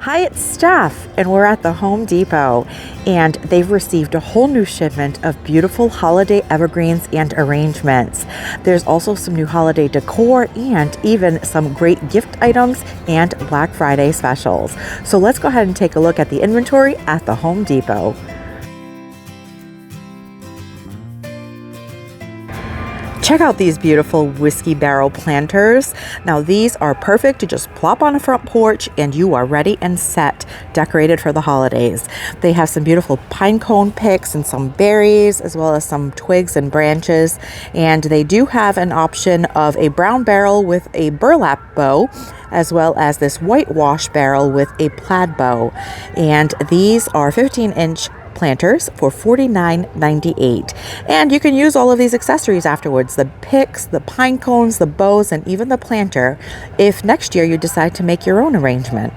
Hi, it's Steph, and we're at the Home Depot, and they've received a whole new shipment of beautiful holiday evergreens and arrangements. There's also some new holiday decor and even some great gift items and Black Friday specials. So let's go ahead and take a look at the inventory at the Home Depot. Check out these beautiful whiskey barrel planters. Now these are perfect to just plop on a front porch and you are ready and set, decorated for the holidays. They have some beautiful pine cone picks and some berries, as well as some twigs and branches. And they do have an option of a brown barrel with a burlap bow, as well as this whitewash barrel with a plaid bow. And these are 15-inch planters for $49.98, and you can use all of these accessories afterwards, the picks, the pine cones, the bows, and even the planter if next year you decide to make your own arrangement.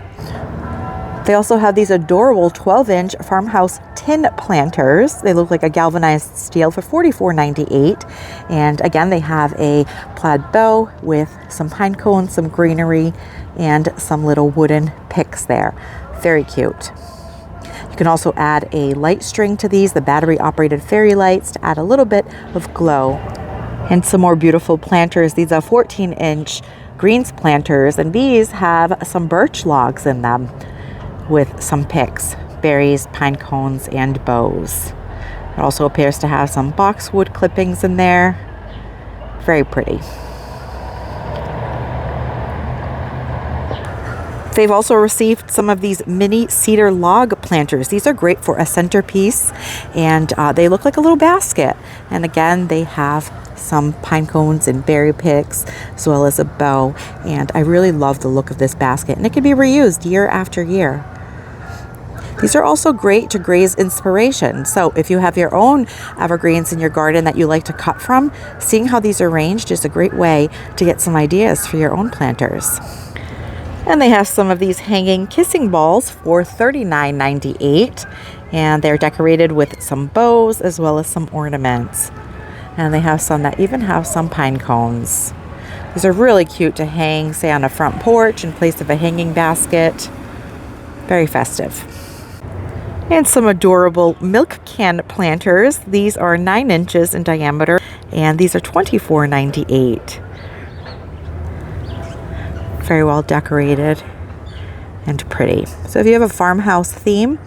They also have these adorable 12-inch Farmhouse tin planters. They look like a galvanized steel for $44.98, and again they have a plaid bow with some pine cones, some greenery, and some little wooden picks there. Very cute. You can also add a light string to these, the battery operated fairy lights, to add a little bit of glow. And some more beautiful planters. These are 14-inch greens planters, and these have some birch logs in them with some picks, berries, pine cones, and bows. It also appears to have some boxwood clippings in there. Very pretty. They've also received some of these mini cedar log planters. These are great for a centerpiece, and they look like a little basket. And again, they have some pine cones and berry picks, as well as a bow. And I really love the look of this basket, and it can be reused year after year. These are also great to graze inspiration. So if you have your own evergreens in your garden that you like to cut from, seeing how these are arranged is a great way to get some ideas for your own planters. And they have some of these hanging kissing balls for $39.98, and they're decorated with some bows as well as some ornaments. And they have some that even have some pine cones. These are really cute to hang, say, on a front porch in place of a hanging basket. Very festive. And some adorable milk can planters. These are 9 inches in diameter, and these are $24.98. Very well decorated and pretty. So if you have a farmhouse theme,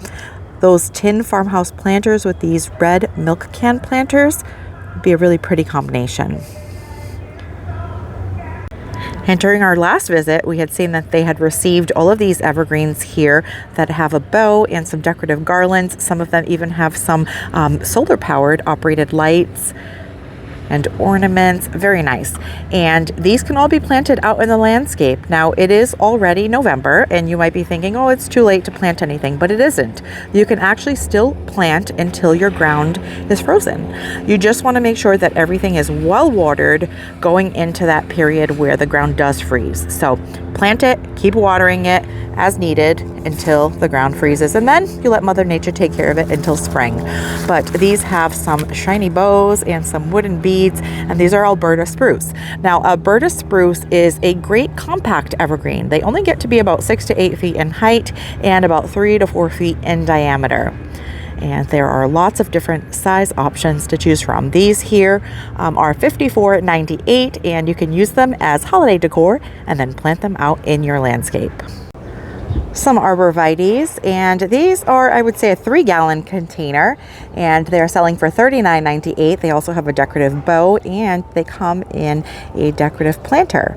those tin farmhouse planters with these red milk can planters would be a really pretty combination. And during our last visit, we had seen that they had received all of these evergreens here that have a bow and some decorative garlands. Some of them even have some solar powered operated lights and ornaments. Very nice. And these can all be planted out in the landscape. Now, it is already November, and you might be thinking, oh, it's too late to plant anything, but it isn't. You can actually still plant until your ground is frozen. You just want to make sure that everything is well watered going into that period where the ground does freeze. So plant it, keep watering it as needed until the ground freezes, and then you let Mother Nature take care of it until spring. But these have some shiny bows and some wooden beads, and these are Alberta spruce. Now, Alberta spruce is a great compact evergreen. They only get to be about 6 to 8 feet in height and about 3 to 4 feet in diameter. And there are lots of different size options to choose from. These here are $54.98, and you can use them as holiday decor and then plant them out in your landscape. Some Arborvitaes, and these are, I would say, a 3-gallon container, and they're selling for $39.98. They also have a decorative bow, and they come in a decorative planter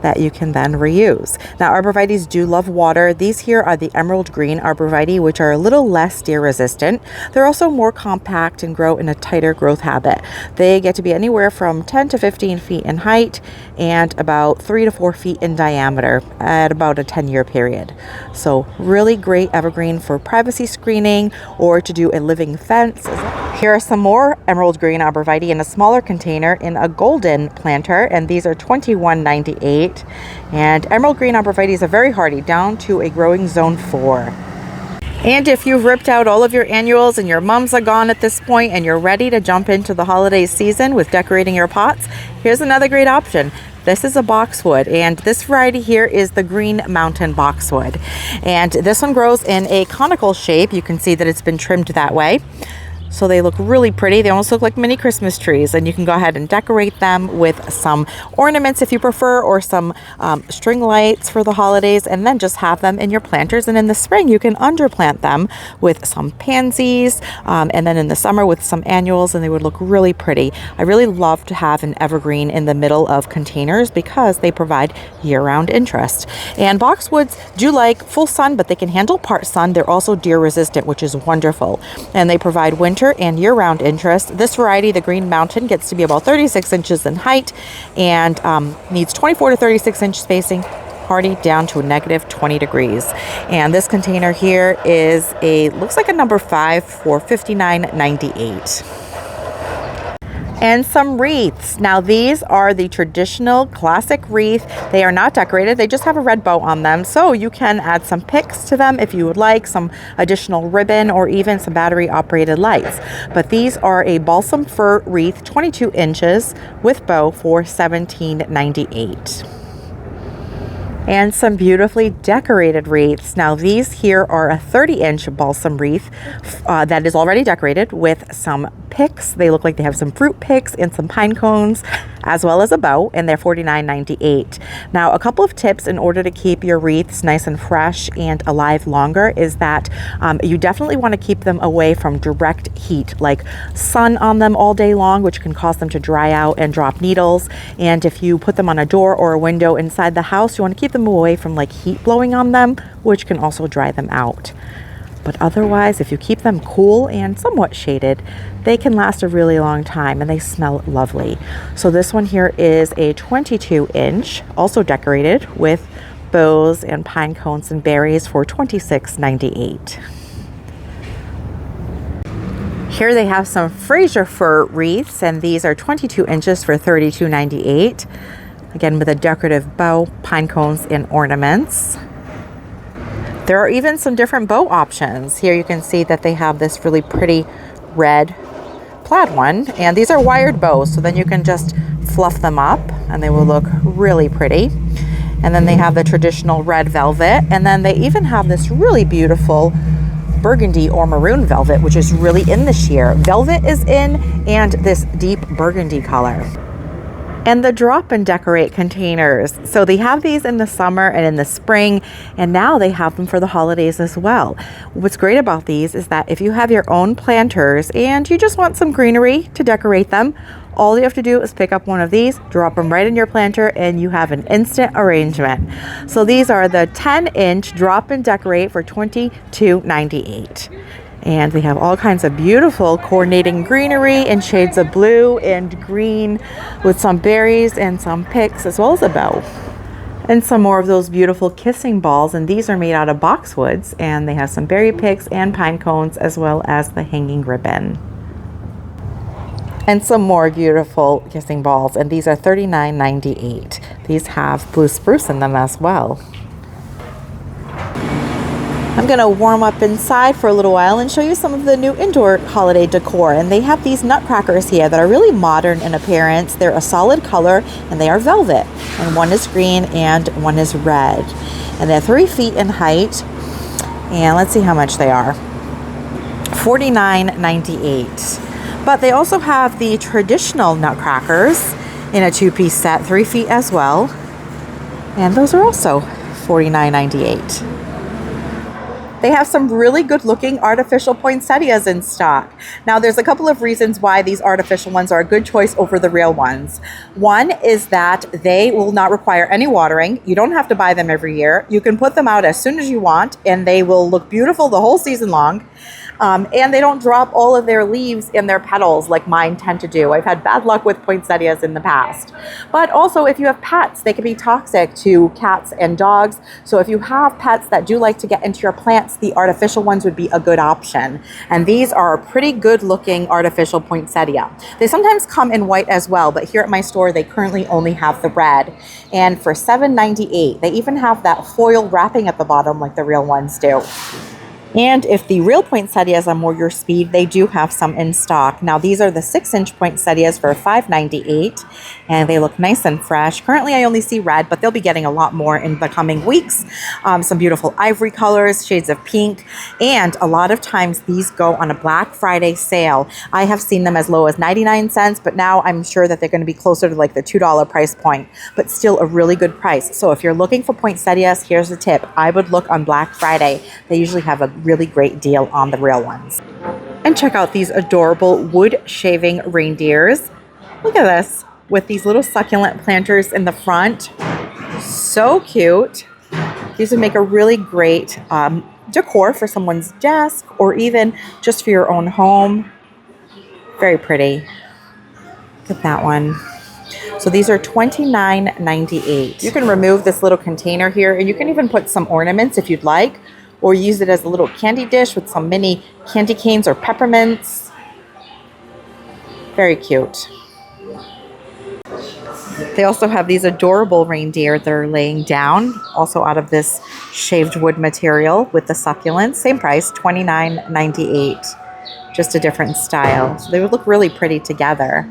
that you can then reuse. Now, Arborvitaes do love water. These here are the emerald green Arborvitae, which are a little less deer resistant. They're also more compact and grow in a tighter growth habit. They get to be anywhere from 10 to 15 feet in height and about 3 to 4 feet in diameter at about a 10-year period. So really great evergreen for privacy screening or to do a living fence. Here are some more emerald green Arborvitae in a smaller container in a golden planter, and these are $21.98. And emerald green Arborvitaes are very hardy, down to a growing zone 4. And if you've ripped out all of your annuals and your mums are gone at this point and you're ready to jump into the holiday season with decorating your pots, here's another great option. This is a boxwood, and this variety here is the Green Mountain boxwood. And this one grows in a conical shape. You can see that it's been trimmed that way. So they look really pretty. They almost look like mini Christmas trees, and you can go ahead and decorate them with some ornaments if you prefer, or some string lights for the holidays, and then just have them in your planters. And in the spring, you can underplant them with some pansies, and then in the summer with some annuals, and they would look really pretty. I really love to have an evergreen in the middle of containers because they provide year-round interest. And boxwoods do like full sun, but they can handle part sun. They're also deer resistant, which is wonderful. And they provide winter and year-round interest. This variety, the Green Mountain, gets to be about 36 inches in height and needs 24 to 36 inch spacing, hardy down to a negative 20 degrees. And this container here is looks like a number 5 for $59.98. And some wreaths. Now these are the traditional classic wreath. They are not decorated, they just have a red bow on them. So you can add some picks to them if you would like, some additional ribbon, or even some battery operated lights. But these are a balsam fir wreath, 22 inches with bow for $17.98. And some beautifully decorated wreaths. Now these here are a 30-inch balsam wreath that is already decorated with some picks. They look like they have some fruit picks and some pine cones, as well as a bow, and they're $49.98. Now, a couple of tips in order to keep your wreaths nice and fresh and alive longer is that you definitely want to keep them away from direct heat, like sun on them all day long, which can cause them to dry out and drop needles. And if you put them on a door or a window inside the house, you want to keep them away from like heat blowing on them, which can also dry them out. But otherwise, if you keep them cool and somewhat shaded, they can last a really long time, and they smell lovely. So this one here is a 22-inch, also decorated with bows and pine cones and berries for $26.98. Here they have some Fraser fir wreaths, and these are 22 inches for $32.98. Again, with a decorative bow, pine cones, and ornaments. There are even some different bow options. Here you can see that they have this really pretty red plaid one, and these are wired bows, so then you can just fluff them up and they will look really pretty. And then they have the traditional red velvet, and then they even have this really beautiful burgundy or maroon velvet, which is really in this year. Velvet is in, and this deep burgundy color. And the drop and decorate containers. So they have these in the summer and in the spring, and now they have them for the holidays as well. What's great about these is that if you have your own planters and you just want some greenery to decorate them, all you have to do is pick up one of these, drop them right in your planter, and you have an instant arrangement. So these are the 10-inch drop and decorate for $22.98. And they have all kinds of beautiful coordinating greenery in shades of blue and green, with some berries and some picks, as well as a bow. And some more of those beautiful kissing balls, and these are made out of boxwoods, and they have some berry picks and pine cones, as well as the hanging ribbon. And some more beautiful kissing balls, and these are $39.98. These have blue spruce in them as well. I'm going to warm up inside for a little while and show you some of the new indoor holiday decor. And they have these nutcrackers here that are really modern in appearance. They're a solid color, and they are velvet. And one is green and one is red. And they're 3 feet in height. And let's see how much they are. $49.98. But they also have the traditional nutcrackers in a 2-piece set, 3 feet as well. And those are also $49.98. They have some really good looking artificial poinsettias in stock. Now there's a couple of reasons why these artificial ones are a good choice over the real ones. One is that they will not require any watering. You don't have to buy them every year. You can put them out as soon as you want, and they will look beautiful the whole season long. And they don't drop all of their leaves and their petals like mine tend to do. I've had bad luck with poinsettias in the past. But also, if you have pets, they can be toxic to cats and dogs. So if you have pets that do like to get into your plants, the artificial ones would be a good option. And these are a pretty good looking artificial poinsettia. They sometimes come in white as well, but here at my store, they currently only have the red. And for $7.98, they even have that foil wrapping at the bottom like the real ones do. And if the real poinsettias are more your speed, they do have some in stock. Now these are the 6-inch poinsettias for $5.98, and they look nice and fresh. Currently I only see red, but they'll be getting a lot more in the coming weeks. Some beautiful ivory colors, shades of pink, and a lot of times these go on a Black Friday sale. I have seen them as low as 99 cents, but now I'm sure that they're going to be closer to like the $2 price point, but still a really good price. So if you're looking for poinsettias, here's the tip. I would look on Black Friday. They usually have a really great deal on the real ones. And check out these adorable wood shaving reindeers. Look at this, with these little succulent planters in the front. So cute. These would make a really great decor for someone's desk or even just for your own home. Very pretty. Look at that one. So these are $29.98. You can remove this little container here, and you can even put some ornaments if you'd like, or use it as a little candy dish with some mini candy canes or peppermints. Very cute. They also have these adorable reindeer that are laying down, also out of this shaved wood material with the succulents. Same price, $29.98. Just a different style. So they would look really pretty together.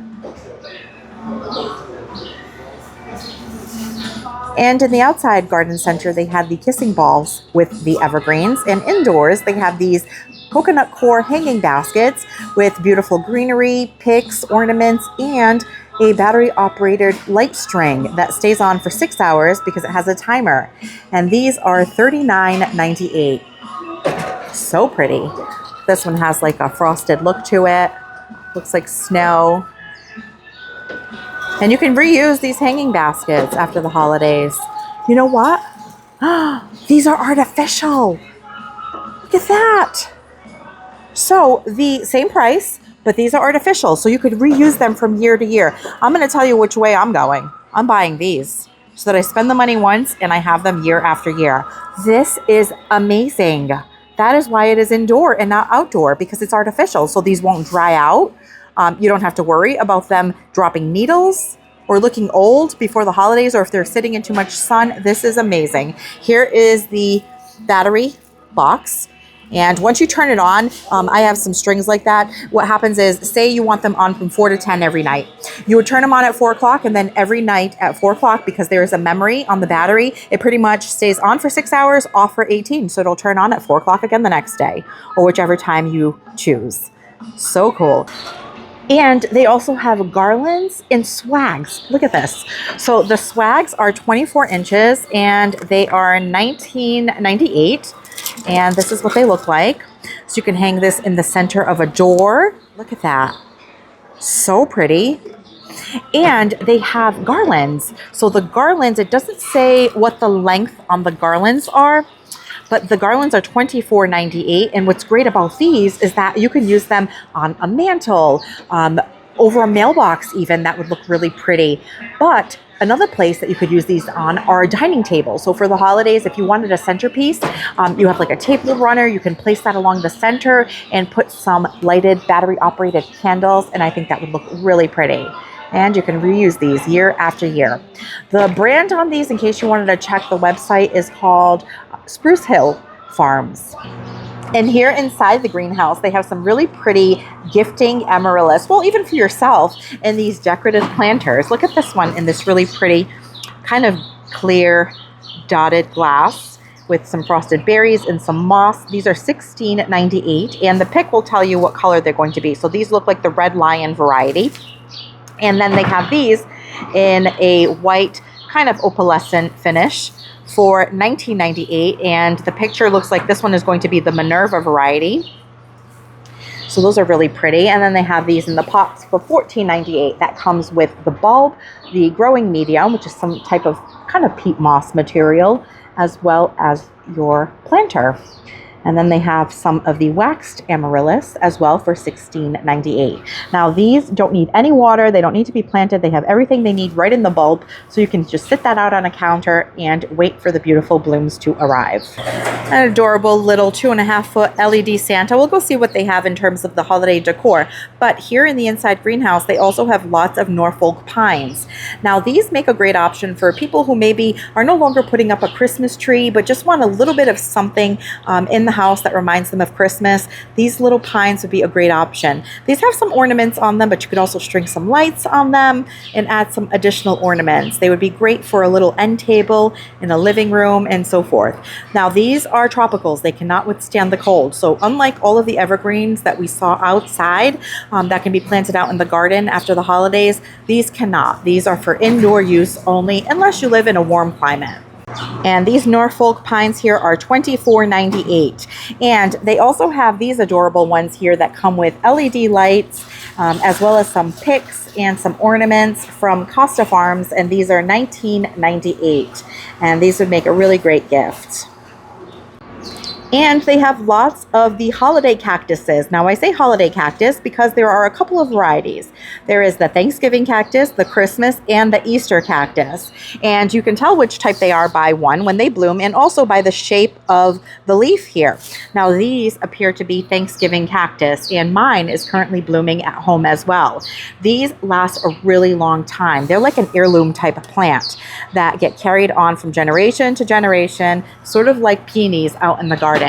And in the outside garden center, they had the kissing balls with the evergreens. And indoors, they have these coconut core hanging baskets with beautiful greenery, picks, ornaments, and a battery-operated light string that stays on for 6 hours because it has a timer. And these are $39.98. So pretty. This one has like a frosted look to it. Looks like snow. And you can reuse these hanging baskets after the holidays. You know what? These are artificial. Look at that. So the same price, but these are artificial. So you could reuse them from year to year. I'm going to tell you which way I'm going. I'm buying these so that I spend the money once and I have them year after year. This is amazing. That is why it is indoor and not outdoor, because it's artificial. So these won't dry out. You don't have to worry about them dropping needles or looking old before the holidays, or if they're sitting in too much sun. This is amazing. Here is the battery box. And once you turn it on, I have some strings like that. What happens is, say you want them on from 4 to 10 every night. You would turn them on at 4 o'clock, and then every night at 4 o'clock, because there is a memory on the battery, it pretty much stays on for 6 hours, off for 18. So it'll turn on at 4 o'clock again the next day, or whichever time you choose. So cool. And they also have garlands and swags. Look at this. So the swags are 24 inches and they are $19.98. And this is what they look like. So you can hang this in the center of a door. Look at that. So pretty. And they have garlands. So the garlands, it doesn't say what the length on the garlands are, but the garlands are $24.98. And what's great about these is that you can use them on a mantle, over a mailbox even. That would look really pretty. But another place that you could use these on are dining tables. So for the holidays, if you wanted a centerpiece, you have like a table runner. You can place that along the center and put some lighted battery-operated candles. And I think that would look really pretty. And you can reuse these year after year. The brand on these, in case you wanted to check the website, is called Spruce Hill Farms. And here inside the greenhouse, they have some really pretty gifting amaryllis. Well, even for yourself, in these decorative planters. Look at this one in this really pretty kind of clear dotted glass with some frosted berries and some moss. These are $16.98, and the pick will tell you what color they're going to be. So these look like the Red Lion variety. And then they have these in a white kind of opalescent finish for $19.98, and the picture looks like this one is going to be the Minerva variety. So those are really pretty. And then they have these in the pots for $14.98. That comes with the bulb, the growing medium, which is some type of kind of peat moss material, as well as your planter. And then they have some of the waxed amaryllis as well for $16.98. Now these don't need any water. They don't need to be planted. They have everything they need right in the bulb. So you can just sit that out on a counter and wait for the beautiful blooms to arrive. An adorable little 2.5-foot LED Santa. We'll go see what they have in terms of the holiday decor. But here in the inside greenhouse, they also have lots of Norfolk pines. Now these make a great option for people who maybe are no longer putting up a Christmas tree, but just want a little bit of something in the house that reminds them of Christmas, these little pines would be a great option. These have some ornaments on them, but you could also string some lights on them and add some additional ornaments. They would be great for a little end table in a living room and so forth. Now, these are tropicals. They cannot withstand the cold. So unlike all of the evergreens that we saw outside that can be planted out in the garden after the holidays, these cannot. These are for indoor use only unless you live in a warm climate. And these Norfolk pines here are $24.98. And they also have these adorable ones here that come with LED lights, as well as some picks and some ornaments from Costa Farms. And these are $19.98. And these would make a really great gift. And they have lots of the holiday cactuses. Now, I say holiday cactus because there are a couple of varieties. There is the Thanksgiving cactus, the Christmas, and the Easter cactus. And you can tell which type they are by one, when they bloom, and also by the shape of the leaf here. Now, these appear to be Thanksgiving cactus, and mine is currently blooming at home as well. These last a really long time. They're like an heirloom type of plant that get carried on from generation to generation, sort of like peonies out in the garden.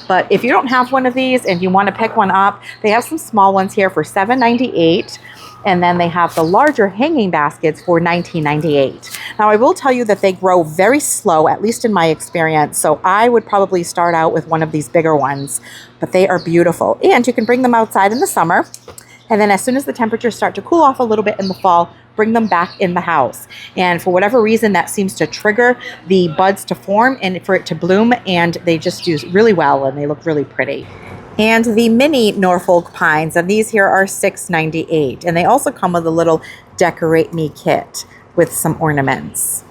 But if you don't have one of these and you want to pick one up, they have some small ones here for $7.98. And then they have the larger hanging baskets for $19.98. Now, I will tell you that they grow very slow, at least in my experience. So I would probably start out with one of these bigger ones, but they are beautiful. And you can bring them outside in the summer. And then as soon as the temperatures start to cool off a little bit in the fall, bring them back in the house. And for whatever reason, that seems to trigger the buds to form and for it to bloom. And they just do really well and they look really pretty. And the mini Norfolk pines, and these here are $6.98. And they also come with a little decorate me kit with some ornaments.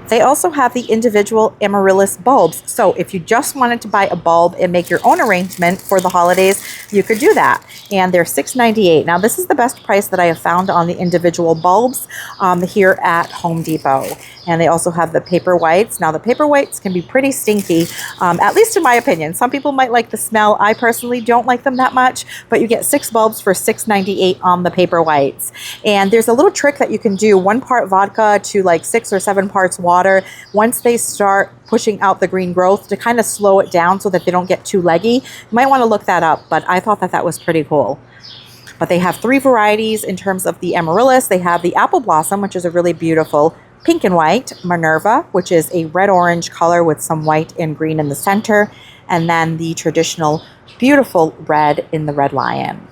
They also have the individual amaryllis bulbs. So if you just wanted to buy a bulb and make your own arrangement for the holidays, you could do that. And they're $6.98. Now, this is the best price that I have found on the individual bulbs here at Home Depot. And they also have the paper whites. Now, the paper whites can be pretty stinky, at least in my opinion. Some people might like the smell. I personally don't like them that much, but you get 6 bulbs for $6.98 on the paper whites. And there's a little trick that you can do, 1 part vodka to like 6 or 7 parts water. Once they start pushing out the green growth, to kind of slow it down so that they don't get too leggy. You might want to look that up, but I thought that that was pretty cool. But they have 3 varieties in terms of the amaryllis. They have the apple blossom, which is a really beautiful pink and white, Minerva, which is a red-orange color with some white and green in the center, and then the traditional beautiful red in the red lion.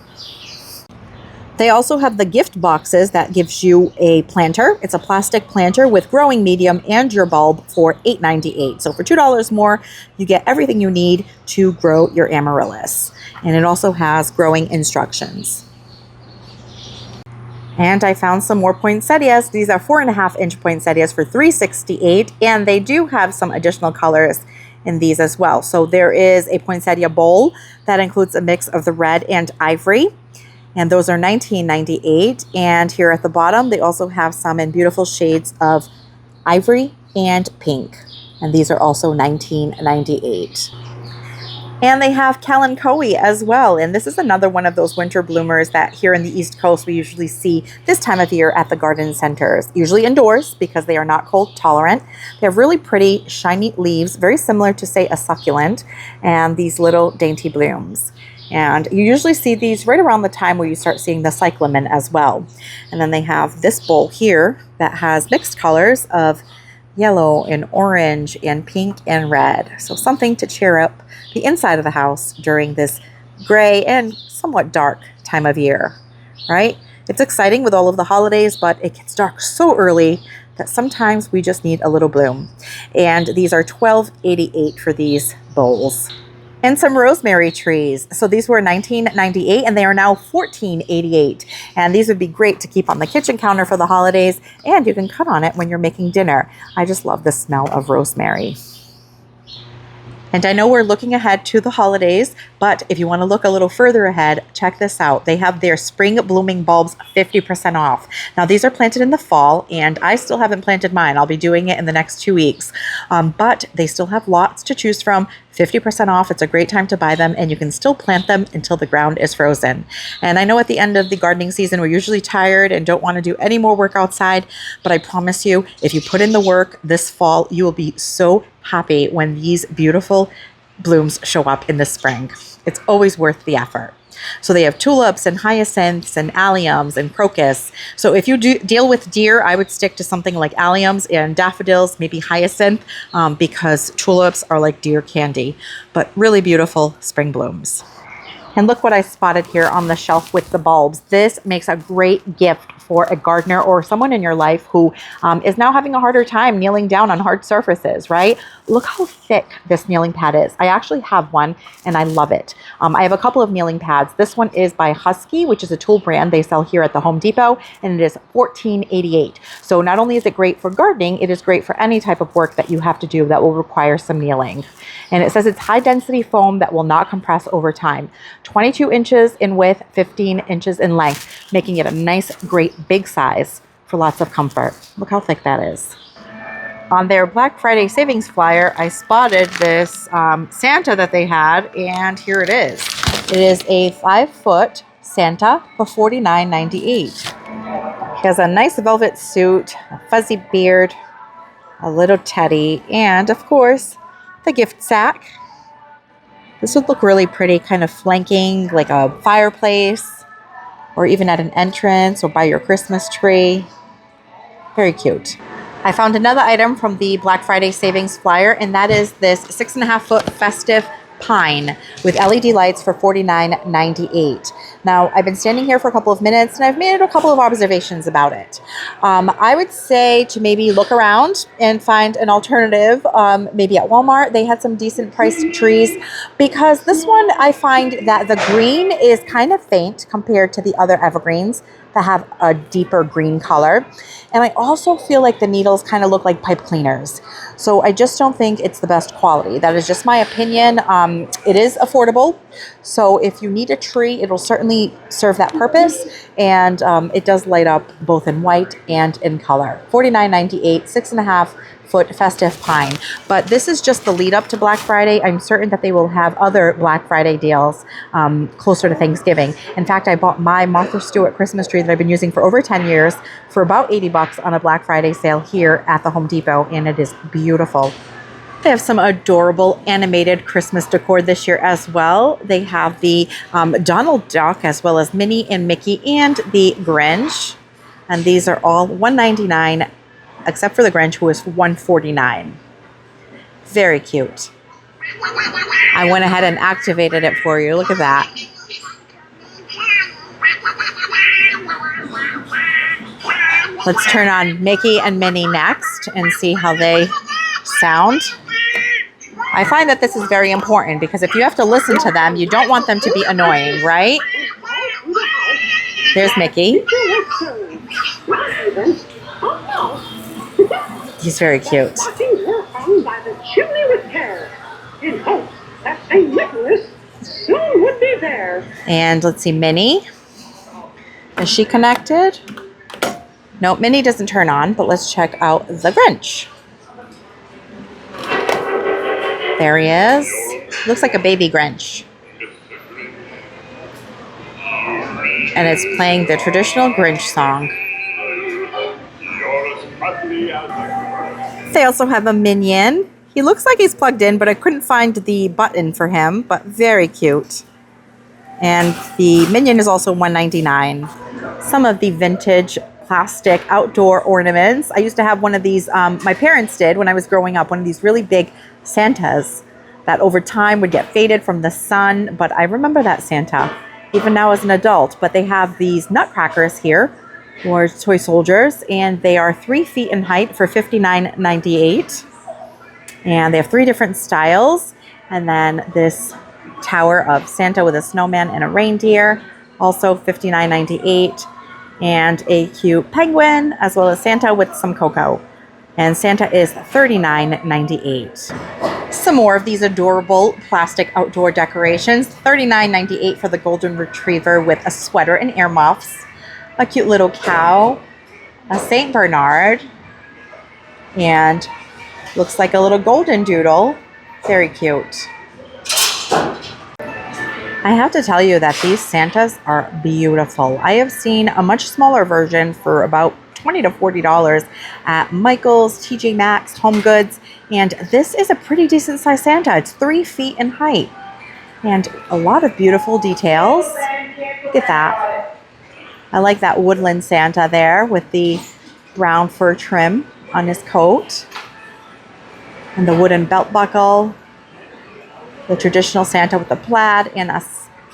They also have the gift boxes that gives you a planter. It's a plastic planter with growing medium and your bulb for $8.98. So for $2 more, you get everything you need to grow your amaryllis. And it also has growing instructions. And I found some more poinsettias. These are 4.5-inch poinsettias for $3.68, and they do have some additional colors in these as well. So there is a poinsettia bowl that includes a mix of the red and ivory, and those are $19.98. And here at the bottom, they also have some in beautiful shades of ivory and pink, and these are also $19.98. And they have kalanchoe as well. And this is another one of those winter bloomers that here in the East Coast we usually see this time of year at the garden centers, usually indoors because they are not cold tolerant. They have really pretty shiny leaves, very similar to, say, a succulent, and these little dainty blooms. And you usually see these right around the time where you start seeing the cyclamen as well. And then they have this bowl here that has mixed colors of yellow and orange and pink and red. So something to cheer up the inside of the house during this gray and somewhat dark time of year, right? It's exciting with all of the holidays, but it gets dark so early that sometimes we just need a little bloom. And these are $12.88 for these bowls. And some rosemary trees. So these were $19.98 and they are now $14.88. And these would be great to keep on the kitchen counter for the holidays, and you can cut on it when you're making dinner. I just love the smell of rosemary. And I know we're looking ahead to the holidays, but if you want to look a little further ahead, check this out. They have their spring blooming bulbs 50% off. Now, these are planted in the fall, and I still haven't planted mine. I'll be doing it in the next 2 weeks. But they still have lots to choose from. 50% off. It's a great time to buy them, and you can still plant them until the ground is frozen. And I know at the end of the gardening season, we're usually tired and don't want to do any more work outside, but I promise you, if you put in the work this fall, you will be so happy when these beautiful blooms show up in the spring. It's always worth the effort. So they have tulips and hyacinths and alliums and crocus. So if you do deal with deer, I would stick to something like alliums and daffodils, maybe hyacinth, because tulips are like deer candy, but really beautiful spring blooms. And look what I spotted here on the shelf with the bulbs. This makes a great gift for a gardener or someone in your life who is now having a harder time kneeling down on hard surfaces, right? Look how thick this kneeling pad is. I actually have one and I love it. I have a couple of kneeling pads. This one is by Husky, which is a tool brand they sell here at the Home Depot, and it is $14.88. So not only is it great for gardening, it is great for any type of work that you have to do that will require some kneeling. And it says it's high density foam that will not compress over time. 22 inches in width, 15 inches in length, making it a nice, great big size for lots of comfort. Look how thick that is. On their Black Friday savings flyer, I spotted this Santa that they had, and here it is. It is a 5-foot Santa for $49.98. He has a nice velvet suit, a fuzzy beard, a little teddy, and of course, the gift sack. This would look really pretty, kind of flanking like a fireplace, or even at an entrance or by your Christmas tree. Very cute. I found another item from the Black Friday savings flyer, and that is this 6.5-foot festive pine with LED lights for $49.98. Now, I've been standing here for a couple of minutes and I've made a couple of observations about it. I would say to maybe look around and find an alternative. Maybe at Walmart, they had some decent priced trees, because this one, I find that the green is kind of faint compared to the other evergreens that have a deeper green color. And I also feel like the needles kind of look like pipe cleaners. So I just don't think it's the best quality. That is just my opinion. It is affordable. So if you need a tree, it'll certainly serve that purpose. And it does light up both in white and in color. $49.98, 6.5-foot festive pine. But this is just the lead up to Black Friday. I'm certain that they will have other Black Friday deals closer to Thanksgiving. In fact, I bought my Martha Stewart Christmas tree that I've been using for over 10 years for about $80 on a Black Friday sale here at the Home Depot, and it is beautiful. They have some adorable animated Christmas decor this year as well. They have the Donald Duck, as well as Minnie and Mickey and the Grinch. And these are all $1.99, except for the Grinch, who is $1.49. Very cute. I went ahead and activated it for you. Look at that. Let's turn on Mickey and Minnie next and see how they sound. I find that this is very important, because if you have to listen to them, you don't want them to be annoying, right? There's Mickey. He's very cute. And let's see, Minnie. Is she connected? No, Minnie doesn't turn on, but let's check out the Grinch. There he is. Looks like a baby Grinch. And it's playing the traditional Grinch song. They also have a minion. He looks like he's plugged in, but I couldn't find the button for him, but very cute. And the minion is also $1.99. Some of the vintage plastic outdoor ornaments. I used to have one of these, my parents did when I was growing up, one of these really big Santas that over time would get faded from the sun, but I remember that Santa, even now as an adult. But they have these nutcrackers here, or toy soldiers, and they are 3 feet in height for $59.98. And they have 3 different styles. And then this tower of Santa with a snowman and a reindeer, also $59.98. And a cute penguin, as well as Santa with some cocoa. And Santa is $39.98. Some more of these adorable plastic outdoor decorations. $39.98 for the golden retriever with a sweater and earmuffs. A cute little cow. A Saint Bernard. And looks like a little golden doodle. Very cute. I have to tell you that these Santas are beautiful. I have seen a much smaller version for about $20 to $40 at Michael's, TJ Maxx, Home Goods, And this is a pretty decent sized Santa. It's 3 feet in height and a lot of beautiful details. Look at that. I like that woodland Santa there with the brown fur trim on his coat and the wooden belt buckle. The traditional Santa with the plaid and a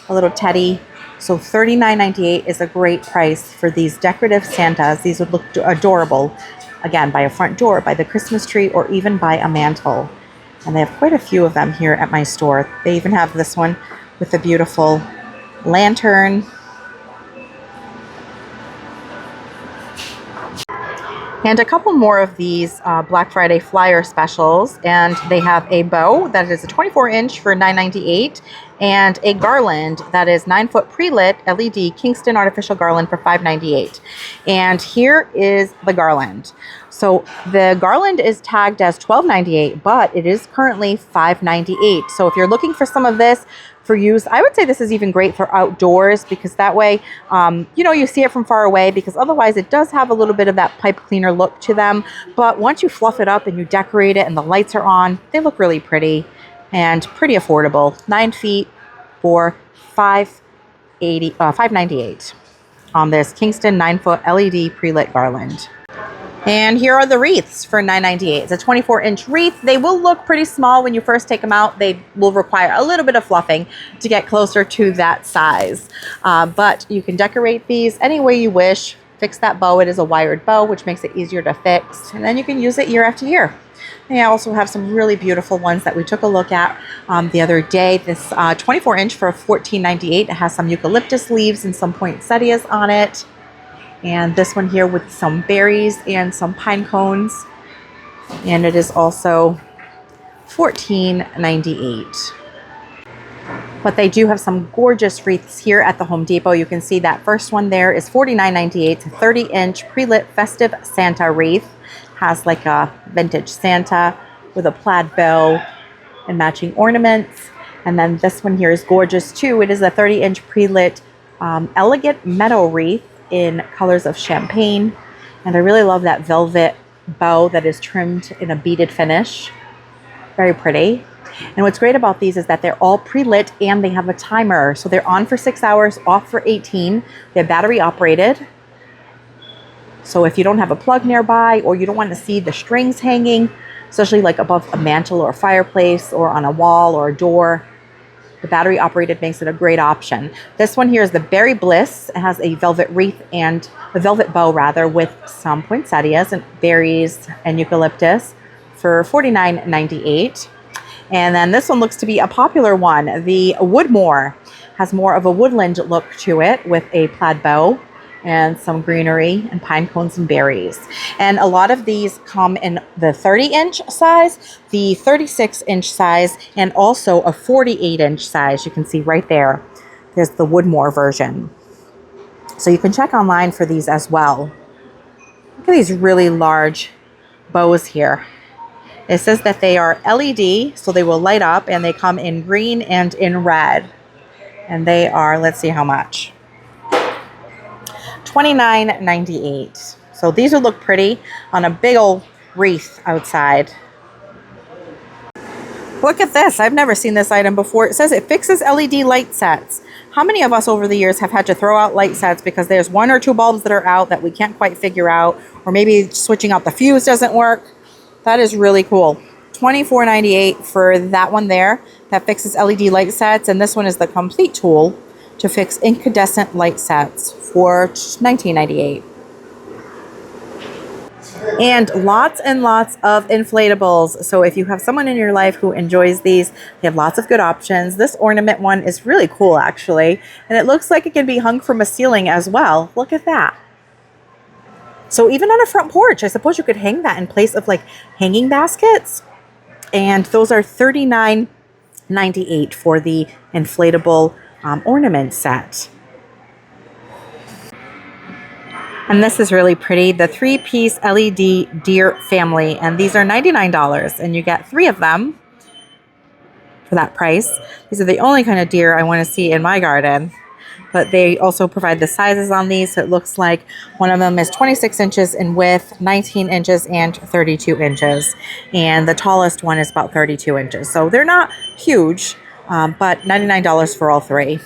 little teddy. So $39.98 is a great price for these decorative Santas. These would look adorable, again, by a front door, by the Christmas tree, or even by a mantle. And they have quite a few of them here at my store. They even have this one with a beautiful lantern. And a couple more of these Black Friday flyer specials. And they have a bow that is a 24-inch for $9.98 and a garland that is 9-foot prelit LED Kingston artificial garland for $5.98. And here is the garland. So the garland is tagged as $12.98, but it is currently $5.98. So if you're looking for some of this for use, I would say this is even great for outdoors, because that way, you see it from far away, because otherwise it does have a little bit of that pipe cleaner look to them. But once you fluff it up and you decorate it and the lights are on, they look really pretty and pretty affordable. 9 feet for $5.98 on this Kingston 9-foot LED pre-lit garland. And here are the wreaths for $9.98. It's a 24-inch wreath. They will look pretty small when you first take them out. They will require a little bit of fluffing to get closer to that size. But you can decorate these any way you wish. Fix that bow. It is a wired bow, which makes it easier to fix. And then you can use it year after year. They also have some really beautiful ones that we took a look at the other day. This 24-inch for $14.98. It has some eucalyptus leaves and some poinsettias on it. And this one here with some berries and some pine cones. And it is also $14.98. But they do have some gorgeous wreaths here at the Home Depot. You can see that first one there is $49.98. It's a 30-inch pre-lit festive Santa wreath. Has like a vintage Santa with a plaid bow and matching ornaments. And then this one here is gorgeous too. It is a 30-inch pre-lit elegant meadow wreath in colors of champagne. And I really love that velvet bow that is trimmed in a beaded finish. Very pretty. And what's great about these is that they're all pre-lit and they have a timer. So they're on for 6 hours, off for 18. They're battery operated. So if you don't have a plug nearby, or you don't want to see the strings hanging, especially like above a mantle or a fireplace or on a wall or a door, the battery operated makes it a great option. This one here is the Berry Bliss. It has a velvet wreath and a velvet bow rather, with some poinsettias and berries and eucalyptus for $49.98. And then this one looks to be a popular one. The Woodmore has more of a woodland look to it with a plaid bow and some greenery and pine cones and berries. And a lot of these come in the 30-inch size, the 36-inch size, and also a 48-inch size. You can see right there, there's the Woodmore version. So you can check online for these as well. Look at these really large bows here. It says that they are LED, so they will light up, and they come in green and in red. And they are, let's see how much. $29.98. So these would look pretty on a big old wreath outside. Look at this. I've never seen this item before. It says it fixes LED light sets. How many of us over the years have had to throw out light sets because there's 1 or 2 bulbs that are out that we can't quite figure out, or maybe switching out the fuse doesn't work? That is really cool. $24.98 for that one there. That fixes LED light sets. And this one is the complete tool to fix incandescent light sets for $19.98. And lots of inflatables. So if you have someone in your life who enjoys these, they have lots of good options. This ornament one is really cool, actually. And it looks like it can be hung from a ceiling as well. Look at that. So even on a front porch, I suppose you could hang that in place of like hanging baskets. And those are $39.98 for the inflatable ornament set. And this is really pretty, the 3-piece LED deer family, and these are $99, and you get 3 of them for that price. These are the only kind of deer I want to see in my garden. but they also provide the sizes on these. So it looks like one of them is 26 inches in width, 19 inches, and 32 inches. And the tallest one is about 32 inches. So they're not huge, but $99 for all three.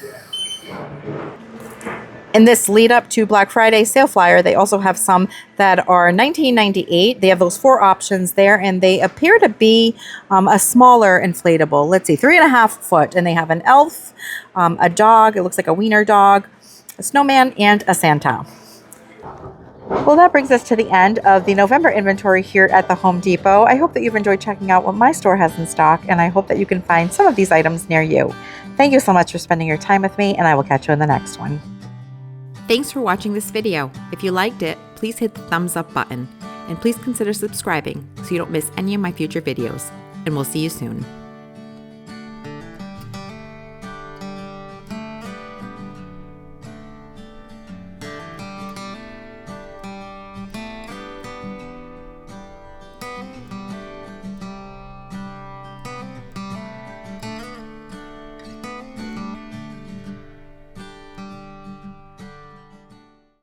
In this lead up to Black Friday sale flyer, they also have some that are $19.98. They have those 4 options there, and they appear to be a smaller inflatable. Let's see, 3.5 foot, and they have an elf, a dog, it looks like a wiener dog, a snowman, and a Santa. Well, that brings us to the end of the November inventory here at the Home Depot. I hope that you've enjoyed checking out what my store has in stock, and I hope that you can find some of these items near you. Thank you so much for spending your time with me, and I will catch you in the next one. Thanks for watching this video. If you liked it, please hit the thumbs up button, and please consider subscribing so you don't miss any of my future videos. And we'll see you soon.